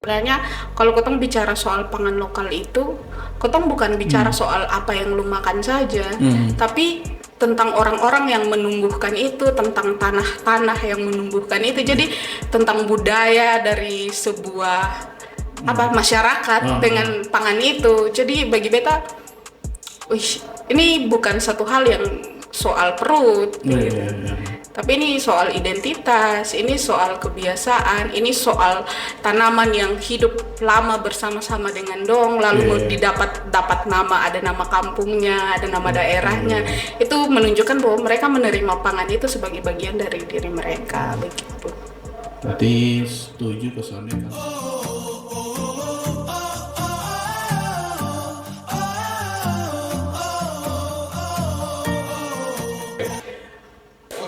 Sebenarnya kalau kotong bicara soal pangan lokal itu, kotong bukan bicara soal apa yang lu makan saja, tapi tentang orang-orang yang menumbuhkan itu, tentang tanah-tanah yang menumbuhkan itu. Jadi tentang budaya dari sebuah masyarakat dengan pangan itu. Jadi bagi beta, wih, ini bukan satu hal yang soal perut, gitu. Tapi ini soal identitas, ini soal kebiasaan, ini soal tanaman yang hidup lama bersama-sama dengan dong, lalu dapat nama, ada nama kampungnya, ada nama daerahnya. Itu menunjukkan bahwa mereka menerima pangan itu sebagai bagian dari diri mereka, begitu. Berarti setuju kesannya kan?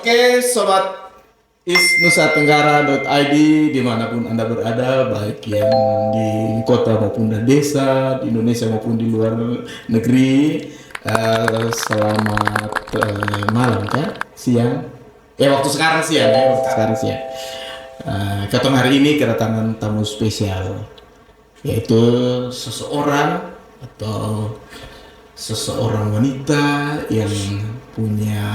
Oke, sobat isnusatenggara.id dimanapun Anda berada, baik yang di kota maupun di desa, di Indonesia maupun di luar negeri, selamat malam kan, siang, waktu sekarang siang ya, waktu sekarang siang. Ketemu hari ini kedatangan tamu spesial, yaitu seseorang wanita yang punya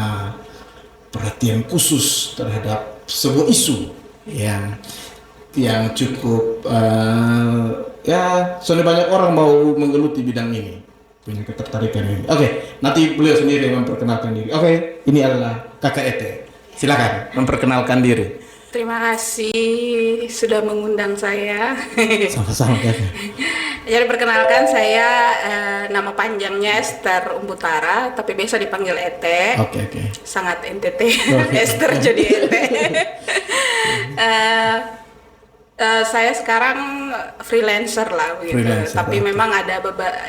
perhatian khusus terhadap sebuah isu yang cukup soalnya banyak orang mau menggeluti bidang ini, punya ketertarikan ini. Oke, nanti beliau sendiri memperkenalkan diri. Oke, ini adalah Kakak Ete. Silakan memperkenalkan diri. Terima kasih sudah mengundang saya. Sama-sama ya. Jadi perkenalkan saya, nama panjangnya Esther Umbutara, tapi biasa dipanggil Ete. Oke. Sangat NTT. Esther jadi Ete. Saya sekarang freelancer lah, gitu. Tapi memang ada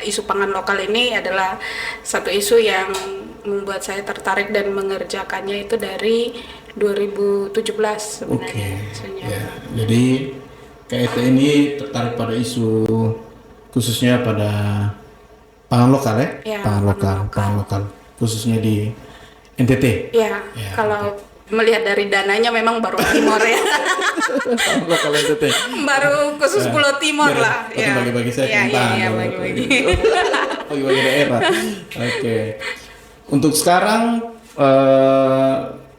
isu pangan lokal ini adalah satu isu yang membuat saya tertarik dan mengerjakannya itu dari 2017 sebenarnya. Ya, jadi KET ini tertarik pada isu khususnya pada pangan lokal ya? Pangan lokal khususnya di NTT. Ya, kalau melihat dari dananya memang baru Timor ya. Lokal NTT. Baru khusus Pulau Timor lah. Ya. Bagi-bagi saya tentang. Iya, bagi-bagi. Bagi-bagi daerah. Oke. Untuk sekarang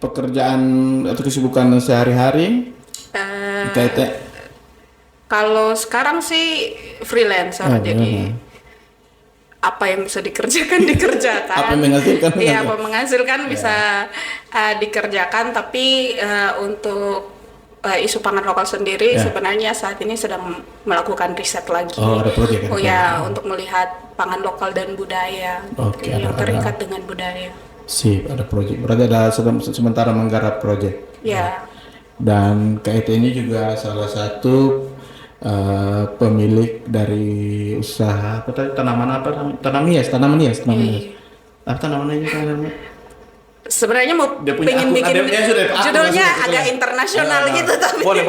pekerjaan atau kesibukan sehari-hari KET? Kalau sekarang sih freelancer, jadi apa yang bisa dikerjakan. Apa yang menghasilkan? Iya, apa menghasilkan bisa dikerjakan, tapi untuk isu pangan lokal sendiri sebenarnya saat ini sedang melakukan riset lagi. Ada proyek kan? Untuk melihat pangan lokal dan budaya yang terikat dengan budaya. Sip, ada proyek. Berarti ada sementara menggarap proyek. Ya. Dan KET ini juga salah satu pemilik dari usaha tanaman hias. Apa tanaman ini? Sebenarnya pengen bikin judulnya agak internasional gitu, tapi boleh.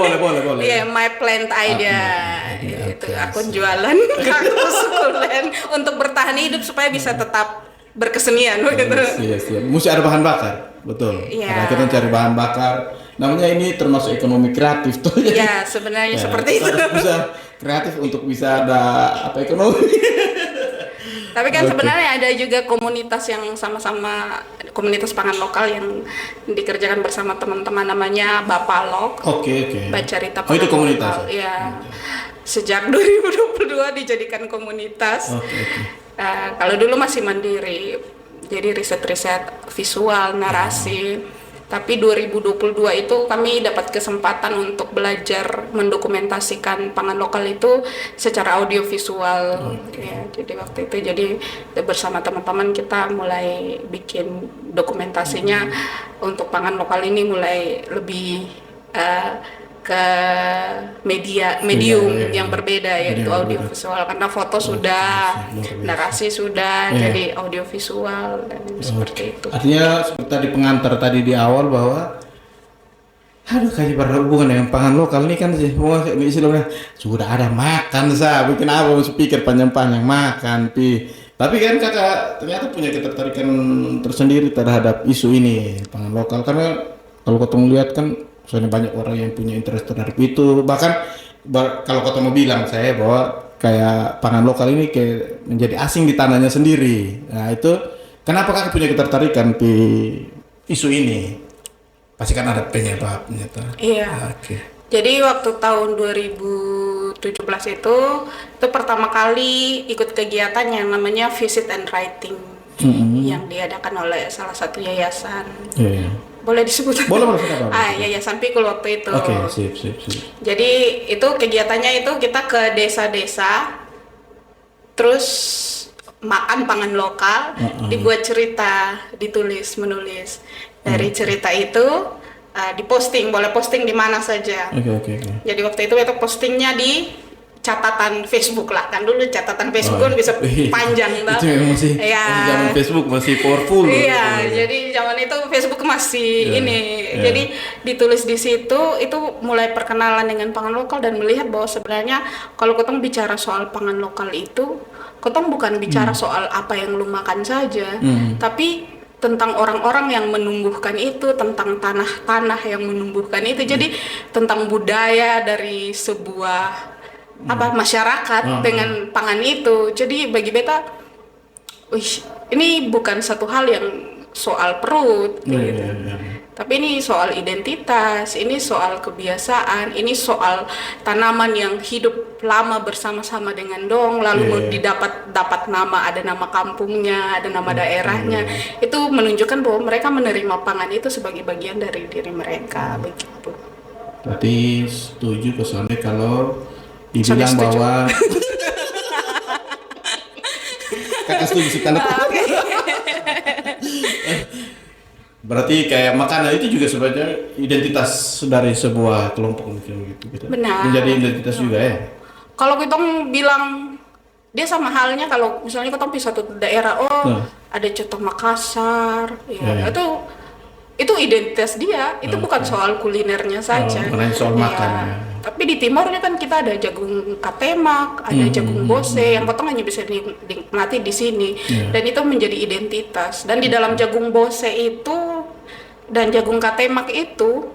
Iya, My Plant Idea. Itu akun jualan kaktus sukulen untuk bertahan hidup supaya bisa tetap berkesenian begitu. Iya. Mesti ada bahan bakar, betul. Iya. Karena kita cari bahan bakar. Namanya ini termasuk ekonomi kreatif tuh. Iya, sebenarnya seperti itu. Bisa kreatif untuk bisa ada ekonomi. Tapi kan sebenarnya ada juga komunitas yang sama-sama komunitas pangan lokal yang dikerjakan bersama teman-teman, namanya Bapalok. Oke. Bacarita Pangan itu komunitas. Lokal. Ya. Sejak 2022 dijadikan komunitas. Kalau dulu masih mandiri, jadi riset-riset visual, narasi. Tapi 2022 itu kami dapat kesempatan untuk belajar mendokumentasikan pangan lokal itu secara audiovisual. Ya, jadi waktu itu bersama teman-teman kita mulai bikin dokumentasinya untuk pangan lokal ini, mulai lebih ke medium yang berbeda, yaitu audiovisual, karena foto sudah, narasi sudah, jadi audiovisual dan seperti itu. Artinya seperti tadi pengantar tadi di awal bahwa kayak berhubungan dengan pangan lokal ini kan sih, istilahnya sudah ada makan bikin apa mesti pikir panjang-panjang makan tapi kan kakak ternyata punya ketertarikan tersendiri terhadap isu ini pangan lokal, karena kalau ketemu lihat kan soalnya banyak orang yang punya interest terhadap itu, bahkan kalau kau mau bilang saya bahwa kayak pangan lokal ini kayak menjadi asing di tanahnya sendiri. Nah itu kenapa kakak punya ketertarikan di isu ini? Pasti kan ada penyebabnya tuh. Iya. Oke. Jadi waktu tahun 2017 itu pertama kali ikut kegiatan yang namanya Visit and Writing yang diadakan oleh salah satu yayasan. Iya. Boleh disebut? Boleh apa? Yayasan Pikul waktu itu. Oke, sip. Jadi itu kegiatannya itu kita ke desa-desa, terus makan pangan lokal, dibuat cerita, menulis. Dari cerita itu diposting, boleh posting di mana saja. Oke. Jadi waktu itu postingnya di catatan Facebook lah, kan dulu catatan Facebook kan bisa panjang Itu memang masih zaman Facebook masih powerful. Iya, jadi zaman itu Facebook masih jadi ditulis di situ, itu mulai perkenalan dengan pangan lokal dan melihat bahwa sebenarnya kalau kita bicara soal pangan lokal itu, kita bukan bicara soal apa yang lu makan saja, tapi tentang orang-orang yang menumbuhkan itu, tentang tanah-tanah yang menumbuhkan itu. Jadi tentang budaya dari sebuah masyarakat dengan pangan itu. Jadi bagi beta, ini bukan satu hal yang soal perut gitu. Tapi ini soal identitas, ini soal kebiasaan, ini soal tanaman yang hidup lama bersama-sama dengan dong, lalu dapat nama, ada nama kampungnya, ada nama daerahnya. Itu menunjukkan bahwa mereka menerima pangan itu sebagai bagian dari diri mereka, begitu. Berarti setuju ke Sonde kalau dibilang bahwa kakak setuju sih tanda. Berarti kayak makanan itu juga sebenarnya identitas dari sebuah kelompok mungkin gitu. Benar. Menjadi identitas juga ya. Kalau kita bilang dia sama halnya kalau misalnya kita pergi satu daerah, ada contoh Makassar, itu identitas dia, itu bukan soal kulinernya saja. Bukan soal makan. Tapi di timurnya kan kita ada jagung katemak, ada jagung bose yang potong hanya bisa dinikmati di sini, dan itu menjadi identitas. Dan di dalam jagung bose itu dan jagung katemak itu,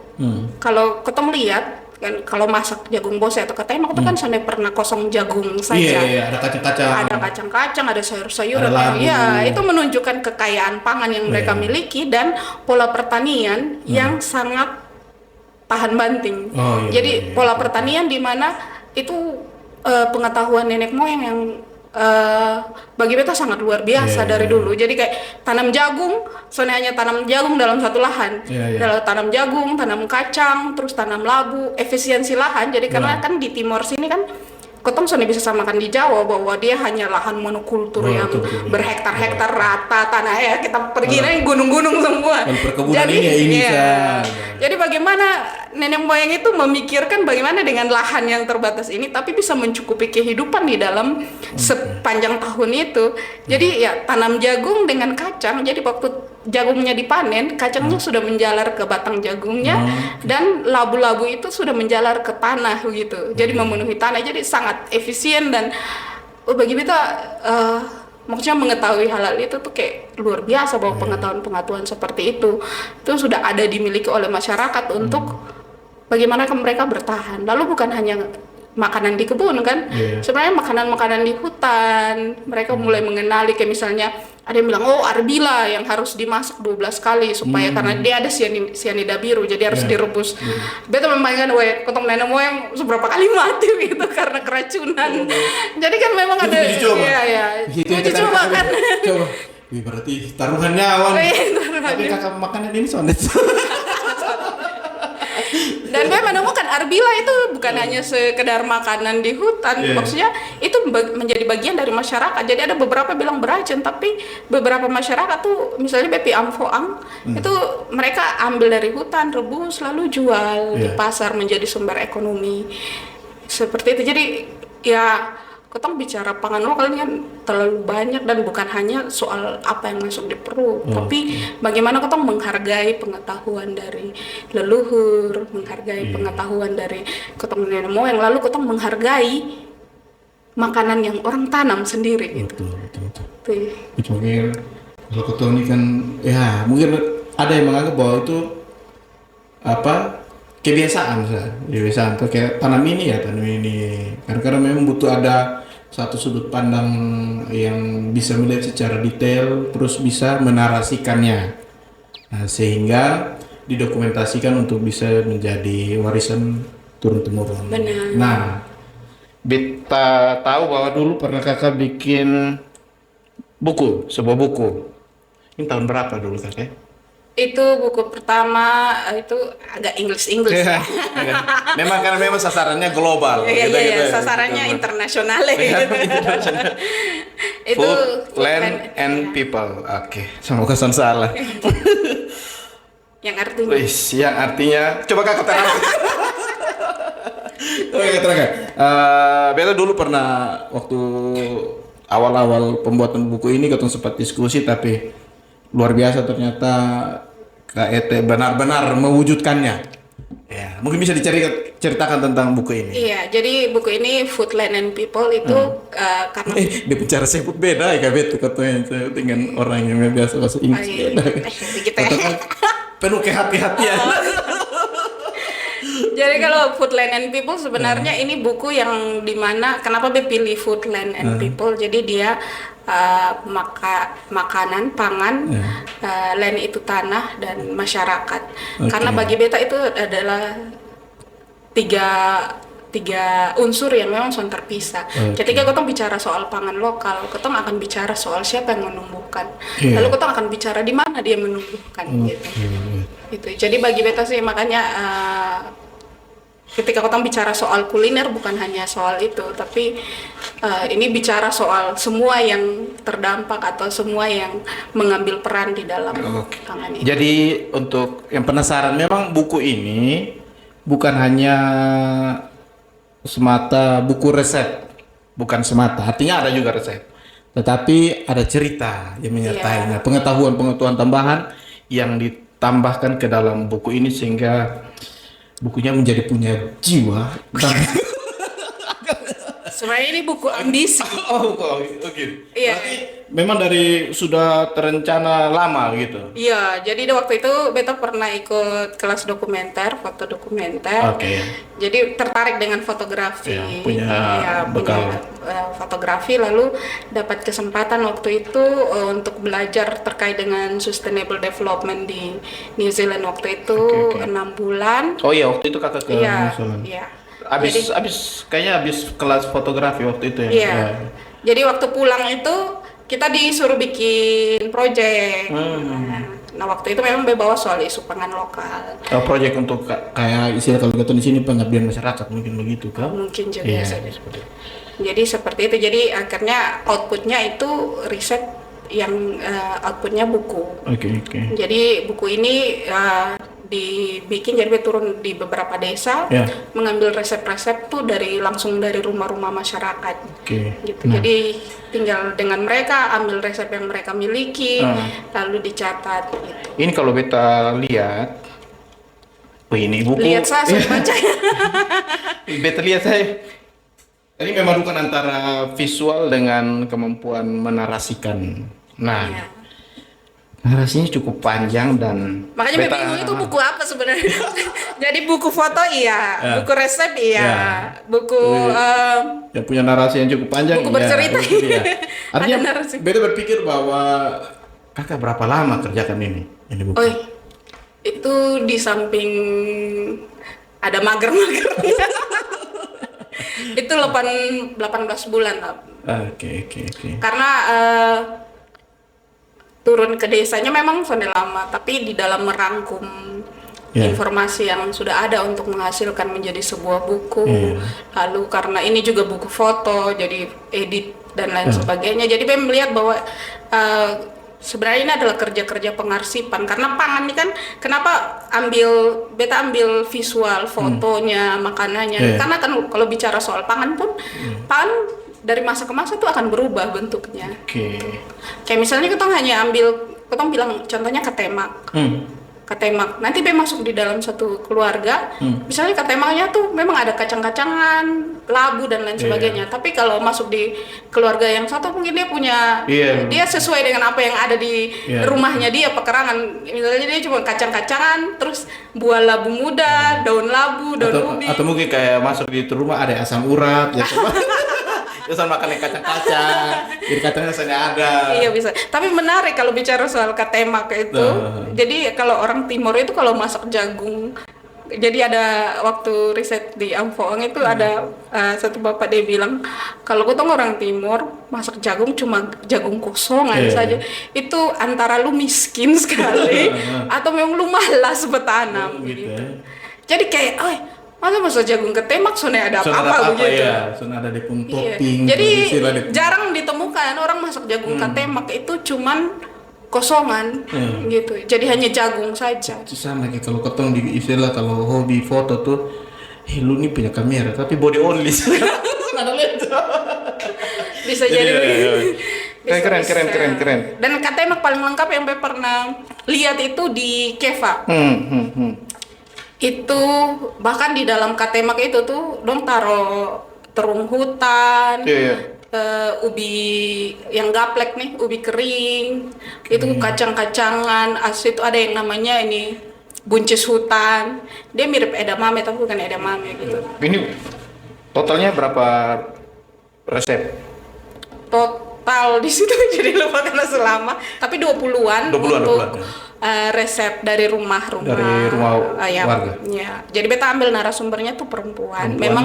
kalau kita lihat kan kalau masak jagung bose atau katemak itu kan sampai pernah kosong jagung saja. Iya, ada kacang-kacang. Ada kacang-kacang, ada sayur-sayuran. Ya, itu menunjukkan kekayaan pangan yang mereka miliki dan pola pertanian yang sangat tahan banting. Jadi pola pertanian di mana itu pengetahuan nenek moyang yang bagi beta sangat luar biasa dari dulu. Jadi kayak tanam jagung, soalnya hanya tanam jagung dalam satu lahan. Dalam tanam jagung, tanam kacang, terus tanam labu, efisiensi lahan. Jadi karena kan di timur sini kan Kotong sudah bisa samakan di Jawa bahwa dia hanya lahan monokultur yang berhektar-hektar rata tanah ya, kita pergi naik gunung-gunung semua. Jadi jadi bagaimana nenek moyang itu memikirkan bagaimana dengan lahan yang terbatas ini tapi bisa mencukupi kehidupan di dalam sepanjang tahun itu. Jadi ya tanam jagung dengan kacang, jadi waktu jagungnya dipanen, kacangnya sudah menjalar ke batang jagungnya dan labu-labu itu sudah menjalar ke tanah gitu. Jadi memenuhi tanah, jadi sangat efisien dan bagi kita maksudnya mengetahui hal itu tuh kayak luar biasa bahwa pengetahuan-pengetahuan seperti itu sudah ada dimiliki oleh masyarakat untuk bagaimana mereka bertahan. Lalu bukan hanya makanan di kebun kan, sebenarnya makanan-makanan di hutan mereka mulai mengenali, kayak misalnya ada yang bilang arbila yang harus dimasak 12 kali supaya karena dia ada sianida biru jadi harus direbus. Beta membayangkan kotong nenek moyang seberapa kali mati gitu karena keracunan. Jadi kan memang ada uji coba kan. Coba. Berarti taruhan nyawa. Tapi kakak makanan ini sonet. Dan dia menemukan arbila itu bukan hanya sekedar makanan di hutan, maksudnya itu menjadi bagian dari masyarakat. Jadi ada beberapa bilang beracun, tapi beberapa masyarakat tuh misalnya bepi amfoang itu mereka ambil dari hutan, rebus lalu jual di pasar menjadi sumber ekonomi seperti itu. Jadi ya Ketong bicara pangan lokal ini kan terlalu banyak dan bukan hanya soal apa yang masuk di perut, tapi bagaimana Ketong menghargai pengetahuan dari leluhur, menghargai pengetahuan dari Ketong nenek moyang, lalu Ketong menghargai makanan yang orang tanam sendiri gitu. Betul. Mungkin kalau Ketong ini kan ya mungkin ada yang menganggap bahwa itu kebiasaan tuh kayak tanam ini. Karena memang butuh ada satu sudut pandang yang bisa melihat secara detail, terus bisa menarasikannya, nah, sehingga didokumentasikan untuk bisa menjadi warisan turun temurun. Benar. Nah, beta tahu bahwa dulu pernah kakak bikin sebuah buku. Ini tahun berapa dulu kakak? Itu buku pertama itu agak English ya. Memang sasarannya global. Iya, sasarannya internasional ya. Itu Food, Land, and People. Oke, semoga saya salah. Yang artinya? Yang artinya, coba kakak terangkan. Beta dulu pernah waktu awal-awal pembuatan buku ini kita sempat diskusi, tapi luar biasa ternyata Kak Ete benar-benar mewujudkannya. Ya, mungkin bisa diceritakan tentang buku ini. Iya, jadi buku ini Food, Land, and People itu karena dia bicara sebut beda ya Kak Betu katanya dengan orang yang biasa bahasa Inggris. Beda. Begitu ya. Penuh kehati-hatian. Jadi kalau Food, Land, and People sebenarnya ini buku yang dimana kenapa dia pilih Food, Land, and People. Jadi dia makanan, pangan, land itu tanah, dan masyarakat. Karena bagi beta itu adalah tiga unsur yang memang sudah terpisah. Ketika kita bicara soal pangan lokal, kita akan bicara soal siapa yang menumbuhkan. Lalu kita akan bicara di mana dia menumbuhkan. Gitu. Jadi bagi beta sih makanya ketika kita bicara soal kuliner bukan hanya soal itu, tapi ini bicara soal semua yang terdampak atau semua yang mengambil peran di dalam pangan ini. Jadi untuk yang penasaran, memang buku ini bukan hanya semata buku resep, bukan semata, artinya ada juga resep, tetapi ada cerita yang menyertainya, pengetahuan tambahan yang ditambahkan ke dalam buku ini sehingga bukunya menjadi punya jiwa. Sebenarnya ini buku ambisi. Oke. Iya. Berarti memang dari sudah terencana lama gitu. Iya, jadi waktu itu beta pernah ikut kelas dokumenter, foto dokumenter. Oke. Jadi tertarik dengan fotografi. Punya bekal. Fotografi, lalu dapat kesempatan waktu itu untuk belajar terkait dengan sustainable development di New Zealand waktu itu 6 bulan. Oh iya, waktu itu kakak ke New Zealand. Iya. Kayaknya habis kelas fotografi waktu itu ya. Iya. Jadi waktu pulang itu kita disuruh bikin proyek. Nah waktu itu memang bawa soal isu pangan lokal. Proyek untuk kayak istilah kalau kita di sini pengabdian masyarakat mungkin begitu kan? Mungkin juga saja. Jadi seperti itu. Jadi akhirnya outputnya itu riset yang outputnya buku. Oke. Jadi buku ini dibikin, jadi turun di beberapa desa, mengambil resep-resep tuh langsung dari rumah-rumah masyarakat. Gitu. Nah. Jadi tinggal dengan mereka ambil resep yang mereka miliki, lalu dicatat. Gitu. Ini kalau beta lihat, ini buku. Lihat saya baca. Beta lihat saya. Ini memang bukan antara visual dengan kemampuan menarasikan. Nah. Narasinya cukup panjang dan makanya bingung itu buku apa sebenarnya. Jadi buku foto buku resep buku yang punya narasi yang cukup panjang. Buku bercerita. Artinya beta berpikir bahwa kakak berapa lama kerjakan ini buku? Itu di samping ada mager-magernya. Itu 18 bulan lah. Oke. Karena turun ke desanya memang sudah lama, tapi di dalam merangkum informasi yang sudah ada untuk menghasilkan menjadi sebuah buku. Lalu karena ini juga buku foto, jadi edit dan lain sebagainya. Jadi saya melihat bahwa sebenarnya ini adalah kerja-kerja pengarsipan. Karena pangan ini kan, kenapa beta ambil visual, fotonya, makanannya. Karena kan kalau bicara soal pangan pun, pangan dari masa ke masa itu akan berubah bentuknya. Kayak misalnya kita hanya kita bilang contohnya ketemak. katemak. Nanti be masuk di dalam satu keluarga, misalnya katemaknya tuh memang ada kacang-kacangan, labu dan lain sebagainya. Tapi kalau masuk di keluarga yang satu mungkin dia punya, dia sesuai dengan apa yang ada di rumahnya dia, pekerangan. Misalnya dia cuma kacang-kacangan, terus buah labu muda, daun labu, daun ubi. Atau mungkin kayak masuk di rumah ada asam urat, ya sama. Terus makan yang kacang-kacang, jadi kacangnya rasanya ada. Iya bisa. Tapi menarik kalau bicara soal katemak itu. Jadi kalau orang Timur itu kalau masak jagung, jadi ada waktu riset di Amfoang itu ada satu bapak dia bilang kalau ketemu orang Timur masak jagung cuma jagung kosong aja saja. Itu antara lu miskin sekali atau memang lu malas bertanam gitu. Jadi kayak, masa jagung ketemak soalnya ada apa-apa begitu. Soalnya ada di topping. Jadi jarang ditemukan orang masak jagung ketemak itu cuman kosongan gitu. Jadi hanya jagung saja. Itu sama kayak kalau ketong di istilah kalau hobi foto tuh, lu nih punya kamera tapi body only. Ada laptop. Bisa jadi keren. Dan ketemak paling lengkap yang saya pernah lihat itu di Keva. Itu bahkan di dalam katemak itu tuh dong taruh terung hutan, ubi yang gaplek nih, ubi kering, itu kacang-kacangan, itu ada yang namanya ini buncis hutan, dia mirip edamame tapi bukan edamame gitu. Ini totalnya berapa resep? Total di situ jadi lupa karena selama, tapi 20-an untuk resep dari rumah warga. Ya. Jadi beta ambil narasumbernya tuh perempuan. Memang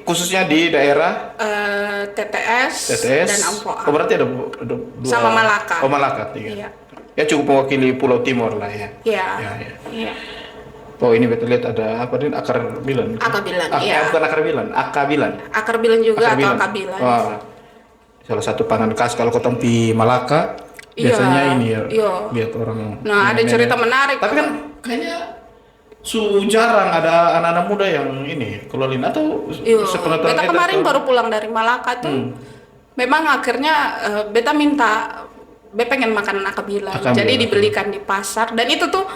khususnya di daerah TTS dan Amfoang. Oh berarti ada dua. Sama Malaka. Oh Malaka tiga. Iya. Ya cukup mewakili Pulau Timur lah ya. Iya. Oh ini betul lihat ada apa nih akar bilan. Bukan akar bilan, akabilan. Akar bilan juga atau akabilan. Salah satu pangan khas kalau ketemu di Malaka. Biasanya ini lihat orang. Nah ada cerita menarik. Tapi kan kayaknya jarang ada anak-anak muda yang ini kelolin atau sepengetahuan beta kemarin baru pulang dari Malaka tuh. Memang akhirnya beta minta, beta pengen makan akabilan. Jadi dibelikan di pasar dan itu tuh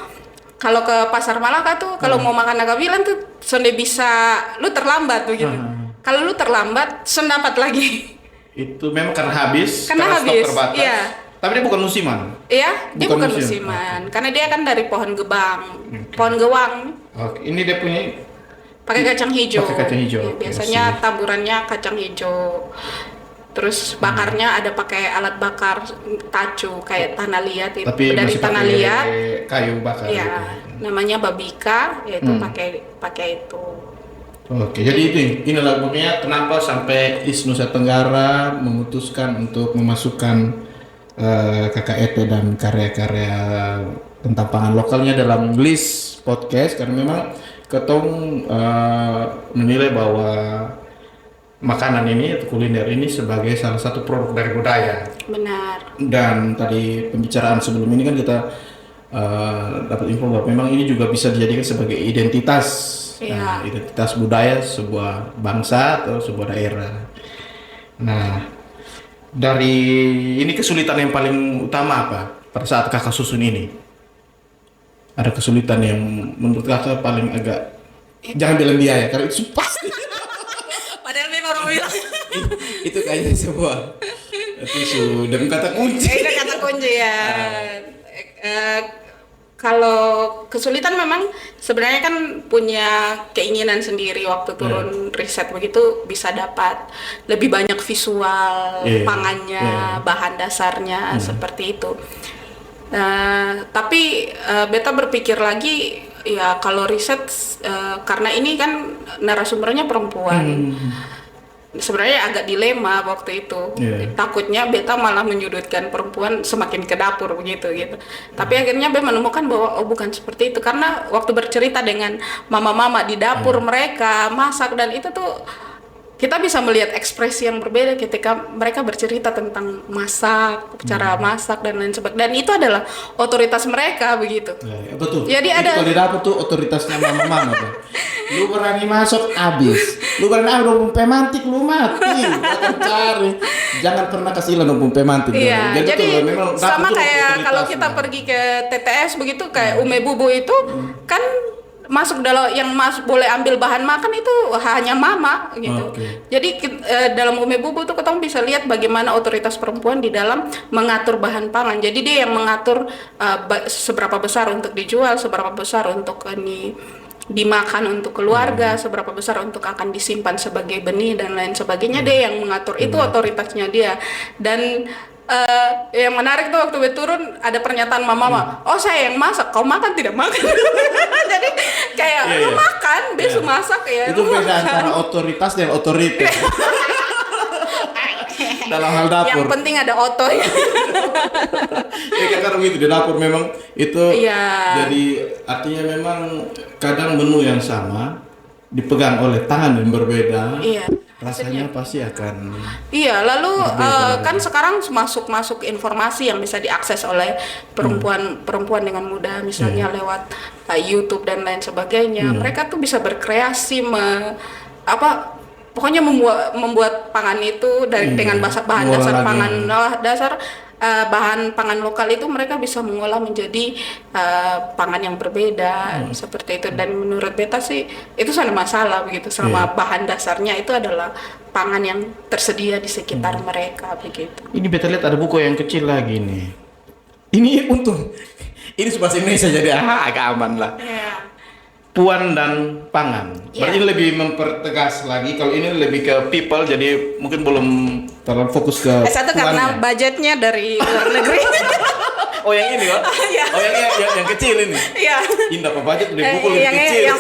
kalau ke pasar Malaka tuh kalau mau makan akabilan tuh sonde bisa lu terlambat begitu. Kalau lu terlambat son dapat lagi. Itu memang karena habis. Karena stok terbatas. Iya. Tapi dia bukan musiman. Iya, dia bukan musiman. Karena dia kan dari pohon gebang, pohon gewang. Oke, ini dia punya pakai kacang hijau. Ya, biasanya taburannya kacang hijau. Terus bakarnya ada pakai alat bakar tacu kayak tanah liat itu. Tapi dari tanah liat, kayu bakar. Iya, namanya babika, yaitu pakai itu. Oke, jadi inilah makanya kenapa sampai IS Nusa Tenggara memutuskan untuk memasukkan KKET dan karya-karya tentang pangan lokalnya dalam list podcast karena memang ketong menilai bahwa makanan ini atau kuliner ini sebagai salah satu produk dari budaya. Benar. Dan tadi pembicaraan sebelum ini kan kita dapat info bahwa memang ini juga bisa dijadikan sebagai identitas, identitas budaya sebuah bangsa atau sebuah daerah. Nah, dari ini kesulitan yang paling utama apa pada saat kakak susun ini? Ada kesulitan yang menurut kakak paling agak jangan bilang biaya karena itu pasti. Padahal memang orang bilang itu kayaknya sebuah itu dan kata kunci. Itu kata kunci ya. Kalau kesulitan memang sebenarnya kan punya keinginan sendiri waktu turun riset begitu bisa dapat lebih banyak visual pangannya, bahan dasarnya seperti itu. Tapi beta berpikir lagi ya kalau riset karena ini kan narasumbernya perempuan. Sebenarnya agak dilema waktu itu. Takutnya beta malah menyudutkan perempuan semakin ke dapur begitu gitu. Tapi akhirnya beta menemukan bahwa bukan seperti itu karena waktu bercerita dengan mama-mama di dapur mereka masak dan itu tuh kita bisa melihat ekspresi yang berbeda ketika mereka bercerita tentang masak, cara masak dan lain sebagainya. Dan itu adalah otoritas mereka begitu. Ya, betul. Jadi itu ada kalau di dapur tuh otoritasnya mama-mama tuh. Lu berani masuk habis. Lu berani ambil pemantik lu mati. Akan cari. Jangan pernah kasih lah numpung pemantik. Iya, jadi tuh, memang sama dapur tuh kayak kalau kita otoritasnya. pergi ke TTS begitu kayak Ume Bubu itu kan masuk dalam yang boleh ambil bahan makan itu hanya mama gitu. Oke. Jadi dalam Ume Bubu tuh kita bisa lihat bagaimana otoritas perempuan di dalam mengatur bahan pangan. Jadi dia yang mengatur seberapa besar untuk dijual, seberapa besar untuk ini dimakan untuk keluarga, seberapa besar untuk akan disimpan sebagai benih dan lain sebagainya. Dia yang mengatur, itu otoritasnya dia. Dan yang menarik tuh waktu gue turun ada pernyataan mama, oh saya yang masak, kau makan tidak makan. Jadi kayak lu makan, besok masak ya. Itu beda antara otoritas dan otoriter. Dalam hal dapur. Yang penting ada oto ya. Ya karena begitu di dapur memang itu Iya. jadi artinya memang kadang menu yang sama dipegang oleh tangan yang berbeda. Iya. Rasanya pasti akan Iya, lalu berbeda. kan sekarang masuk informasi yang bisa diakses oleh perempuan dengan mudah, misalnya lewat YouTube dan lain sebagainya. Mereka tuh bisa berkreasi pokoknya membuat pangan itu dengan bahan Mengolah dasar lagi. bahan pangan lokal itu mereka bisa mengolah menjadi pangan yang berbeda seperti itu. Dan menurut beta sih itu sangat masalah begitu selama bahan dasarnya itu adalah pangan yang tersedia di sekitar mereka begitu. ini beta lihat ada buku yang kecil lagi nih. Ini untung. Ini bahasa Indonesia jadi agak aman lah. Iya. Puan dan pangan. Berarti Iya. lebih mempertegas lagi. Kalau ini lebih ke people, jadi mungkin belum terlalu fokus ke Satu karena puannya. budgetnya dari luar negeri. Oh yang ini kok? Iya. Oh yang kecil ini. Iya. Indah apa budget udah buku lebih kecil.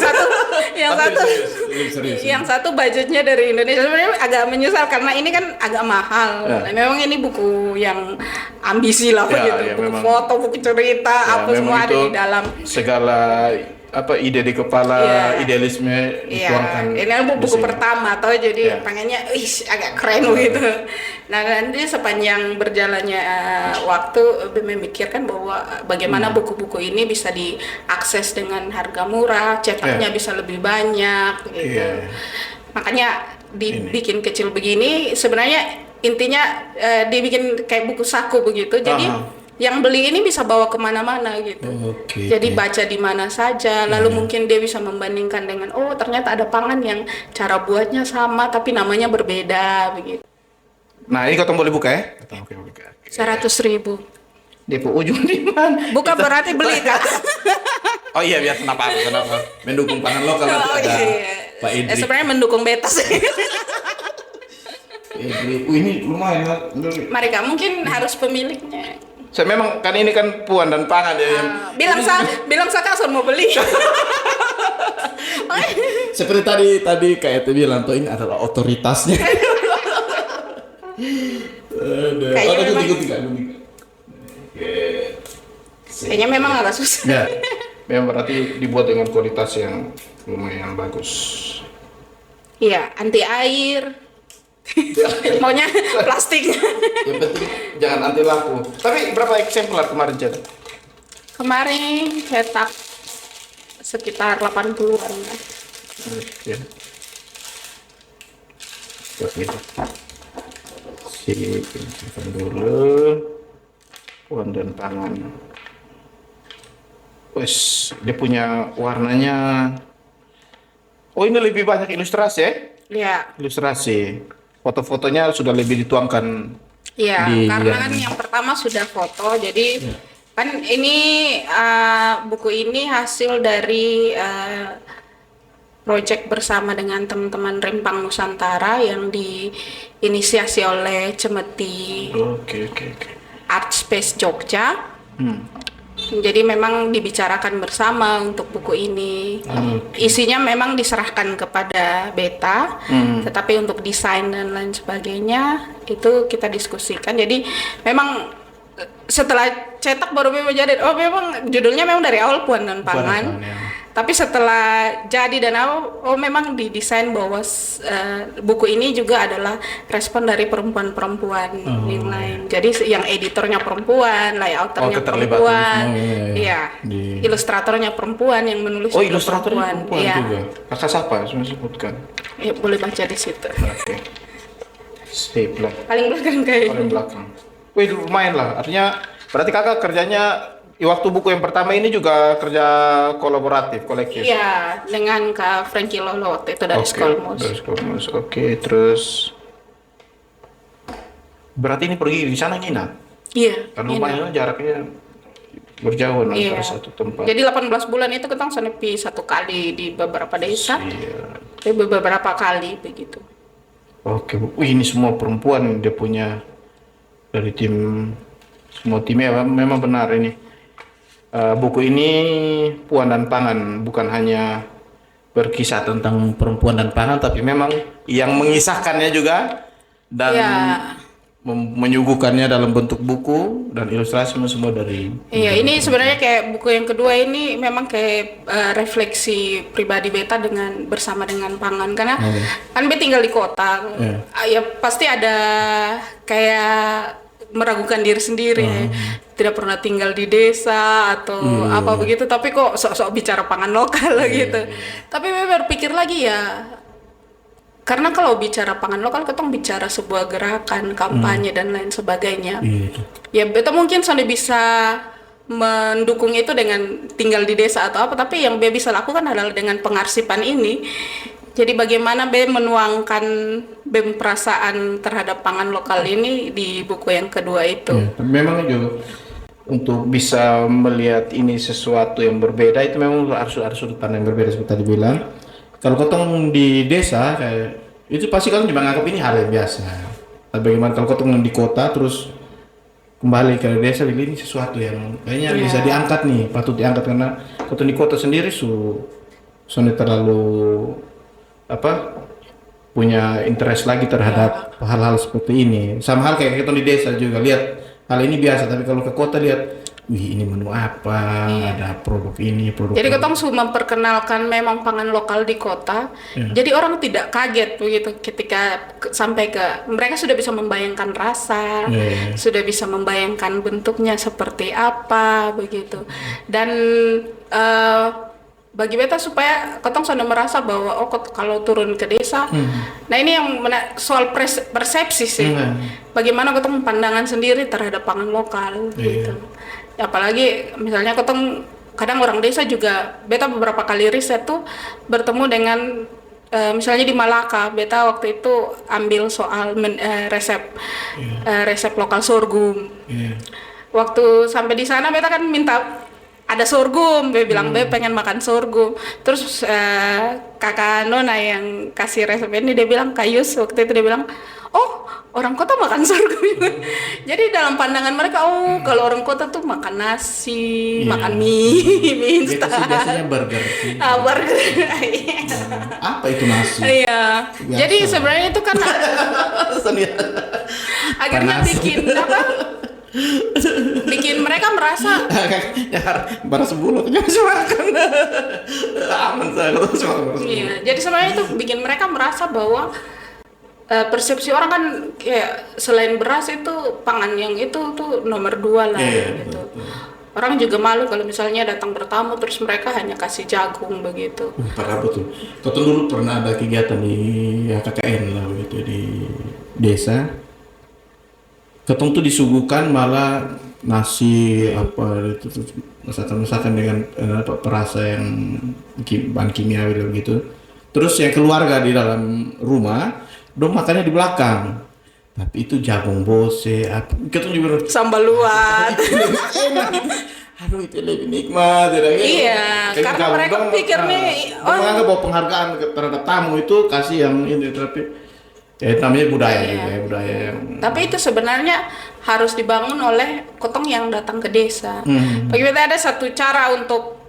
Serius. Yang satu budgetnya dari Indonesia. Sebenarnya agak menyesal karena ini kan agak mahal. Ya. Memang ini buku yang ambisi lah Ya, begitu. ya, Buku memang. foto, buku cerita, apa memang semua ada itu di dalam. Segala ide di kepala, Iya. idealisme Iya, dituangkan. ini kan buku di sini. pertama atau jadi Ya. pengennya, agak keren gitu. Nah nanti sepanjang berjalannya waktu memikirkan bahwa bagaimana buku-buku ini bisa diakses dengan harga murah, cetaknya bisa lebih banyak gitu. Iya. Makanya dibikin kecil begini, sebenarnya intinya dibikin kayak buku saku begitu. Jadi yang beli ini bisa bawa kemana-mana gitu. Oke, Jadi oke. baca di mana saja, lalu mungkin dia bisa membandingkan dengan ternyata ada pangan yang cara buatnya sama tapi namanya berbeda begitu. Nah ini kau boleh buka ya? Oke. 100.000. Di ujung di mana? Bukan berarti beli Kak. Oh iya biar kenapa? Mendukung pangan lokal nanti ada Pak Idri. Sebenarnya mendukung beta sih. Ini lumayan lah. Mari Kak, mungkin harus pemiliknya. Saya memang kan ini kan puan dan pangan ya. Bilang saya Kak mau beli. Seperti tadi kayak itu bilang tuh ini adalah otoritasnya. Kayaknya Kayaknya memang agak susah. Ya, memang berarti dibuat dengan kualitas yang lumayan bagus. Iya, anti air. Maunya plastik. Yang penting jangan anti laku. Tapi berapa eksemplar kemarin cetak? Kemarin cetak sekitar 80-an. Ya. Oke. Simpan dulu. Puan dan pangan. Wes, dia punya warnanya. Oh ini lebih banyak ilustrasi ya? Iya. Ilustrasi. Foto-fotonya sudah lebih dituangkan. Iya, Di karena yang- kan yang pertama sudah foto, jadi kan ini buku ini hasil dari proyek bersama dengan teman-teman Rempang Nusantara yang diinisiasi oleh Cemeti Oke. Art Space Jogja. Jadi memang dibicarakan bersama untuk buku ini. Isinya memang diserahkan kepada Beta, tetapi untuk desain dan lain sebagainya itu kita diskusikan. Jadi memang setelah cetak baru memang jadi memang judulnya memang dari awal Puan dan Pangan. Puan dan Pangan, ya. Tapi setelah jadi dan memang didesain bahwa buku ini juga adalah respon dari perempuan-perempuan yang lain. Jadi yang editornya perempuan, layouternya perempuan, iya, ilustratornya perempuan yang menulis. Oh, ilustratornya perempuan ya. juga. Kakak siapa? Saya sebutkan. Ya, boleh baca di situ. Oke. Stay Paling belakang kayaknya. Paling belakang. Wih, lumayan lah. Artinya berarti kakak kerjanya waktu buku yang pertama ini juga kerja kolaboratif, kolektif? Iya, dengan Kak Frankie Lolo waktu itu dari Skolmos. Dari Skolmos, oke. Terus berarti ini pergi di sana nginap? Iya. Kan lumayan jaraknya berjauhan antara satu tempat. Jadi 18 bulan itu kita senepi satu kali di beberapa desa. Iya. Beberapa kali begitu. Oke, wih, ini semua perempuan dia punya dari semua timnya memang benar ini. Buku ini Puan dan Pangan bukan hanya berkisah tentang perempuan dan pangan, tapi memang yang mengisahkannya juga dan menyuguhkannya dalam bentuk buku dan ilustrasi semua dari. Iya, ini sebenarnya kayak buku yang kedua ini memang kayak refleksi pribadi beta bersama dengan Pangan, karena kan beta tinggal di kota, ya pasti ada kayak meragukan diri sendiri, tidak pernah tinggal di desa atau apa begitu, tapi kok sok-sok bicara pangan lokal gitu. Tapi saya berpikir lagi ya, karena kalau bicara pangan lokal, ketong bicara sebuah gerakan, kampanye dan lain sebagainya. Ya beta mungkin sudah bisa mendukung itu dengan tinggal di desa atau apa, tapi yang beta bisa lakukan adalah dengan pengarsipan ini. Jadi bagaimana menuangkan perasaan terhadap pangan lokal ini di buku yang kedua itu. Memang juga untuk bisa melihat ini sesuatu yang berbeda itu memang harus sudut pandang yang berbeda seperti tadi bilang. Kalau ketong di desa kayak itu pasti kan cuma nganggap ini hal yang biasa. Tapi bagaimana kalau ketong di kota terus kembali ke desa, ini sesuatu yang kayaknya bisa diangkat nih, patut diangkat, karena ketong di kota sendiri sudah terlalu punya interest lagi terhadap hal-hal seperti ini. Sama hal kayak kita di desa juga lihat hal ini biasa, tapi kalau ke kota lihat, wih ini menu apa, ada produk ini, produk. Jadi kita memperkenalkan memang pangan lokal di kota. Jadi orang tidak kaget begitu ketika sampai ke mereka sudah bisa membayangkan rasa, sudah bisa membayangkan bentuknya seperti apa begitu. Dan bagi beta supaya ketong sudah merasa bahwa kalau turun ke desa, nah ini yang soal persepsi sih, bagaimana ketong pandangan sendiri terhadap pangan lokal gitu. Apalagi misalnya ketong kadang orang desa juga, beta beberapa kali riset tuh bertemu dengan misalnya di Malaka, beta waktu itu ambil soal resep lokal sorghum. Waktu sampai di sana beta kan minta ada sorghum, dia bilang pengen makan sorghum. Terus kakak Nona yang kasih resep ini, dia bilang Kayus waktu itu, dia bilang oh orang kota makan sorghum. Jadi dalam pandangan mereka, kalau orang kota tuh makan nasi, makan mie instan. Biasanya burger. Burger. Apa itu nasi? Iya. Jadi sebenarnya itu kan akhirnya bikin mereka merasa bara sebuluk makan aman saya. Iya, jadi sebenarnya itu bikin mereka merasa bahwa persepsi orang kan kayak selain beras itu pangan yang itu tuh nomor 2 lah gitu. Orang juga malu kalau misalnya datang bertamu terus mereka hanya kasih jagung begitu. Parah betul. Ketemu dulu pernah ada kegiatan di KKN lah begitu di desa. Ketong tuh disuguhkan malah nasi apa itu masakan dengan perasa yang bahan kimia gitu. Terus yang keluarga di dalam rumah, dong makannya di belakang. Tapi itu jagung bose, ketong juga sambal luat. Aduh itu lebih nikmat. Iya, karena mereka pikir nih, menganggap bahwa penghargaan terhadap tamu itu kasih yang ini, tapi namanya budaya juga ya, budaya yang. Tapi itu sebenarnya harus dibangun oleh ketong yang datang ke desa. Bagi kita ada satu cara untuk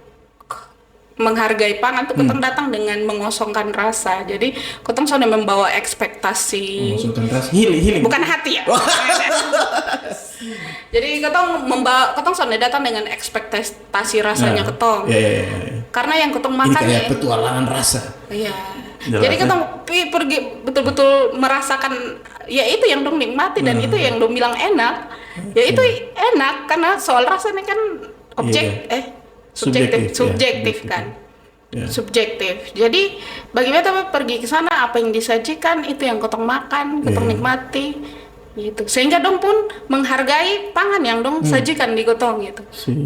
menghargai pangan tuh ketong datang dengan mengosongkan rasa. Jadi ketong sudah membawa ekspektasi. Mengosongkan rasa, healing. Bukan hati ya. Jadi ketong sudah datang dengan ekspektasi rasanya ketong. Karena yang ketong Ini makan kayak nih, petualangan rasa. iya. Jelas, Jadi ya. ketong pergi betul-betul merasakan, ya itu yang dong nikmati dan itu yang dong bilang enak. Ya itu enak karena soal rasanya kan subjektif Subjektif, ya. kan. Ya. Subjektif. Jadi bagi beta pergi ke sana apa yang disajikan itu yang ketong makan, ketong nikmati gitu. Sehingga dong pun menghargai pangan yang dong sajikan di ketong gitu. Sip.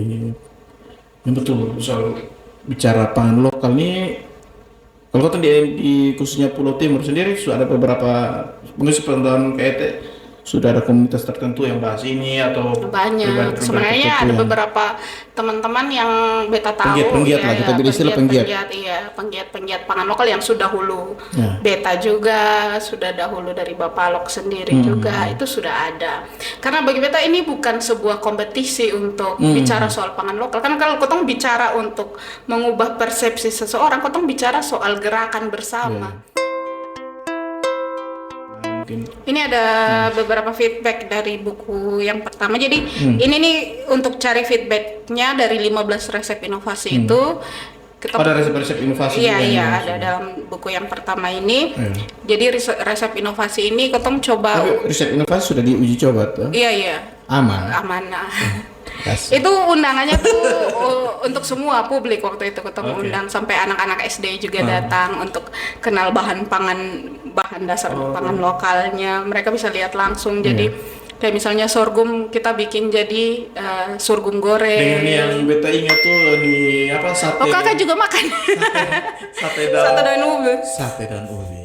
Yang betul soal bicara pangan lokal nih, kalau kata di khususnya Pulau Timur sendiri sudah ada beberapa mengisi pengetahuan kayak sudah ada komunitas tertentu yang bahas ini atau Banyak. pribadi-pribadi Sebenarnya tertentu ada yang beberapa teman-teman yang beta tahu Penggiat-penggiat lah, kita beri istilah penggiat. penggiat pangan lokal yang sudah dahulu Ya. beta juga sudah dahulu dari Bapak Lok sendiri juga itu sudah ada. Karena bagi beta ini bukan sebuah kompetisi untuk bicara soal pangan lokal. Kan kalau kotong bicara untuk mengubah persepsi seseorang, kotong bicara soal gerakan bersama. mungkin Ini ada beberapa feedback dari buku yang pertama. Jadi ini nih untuk cari feedbacknya dari 15 resep inovasi itu. Kita ada resep-resep inovasi Iya, juga iya, yang ada dalam buku yang pertama ini. Iya. Jadi resep inovasi ini ketong coba. Tapi resep inovasi sudah diuji coba tuh. Iya, iya. Aman. Amanah. Kasih. Itu undangannya tuh untuk semua publik waktu itu ketemu Oke. undang sampai anak-anak SD juga datang untuk kenal bahan dasar pangan lokalnya. Mereka bisa lihat langsung. Jadi kayak misalnya sorghum kita bikin jadi sorghum goreng. Dengan yang beta ingat tuh di apa sate. Oh kakak juga makan Sate sate dan ubi. Sate dan ubi.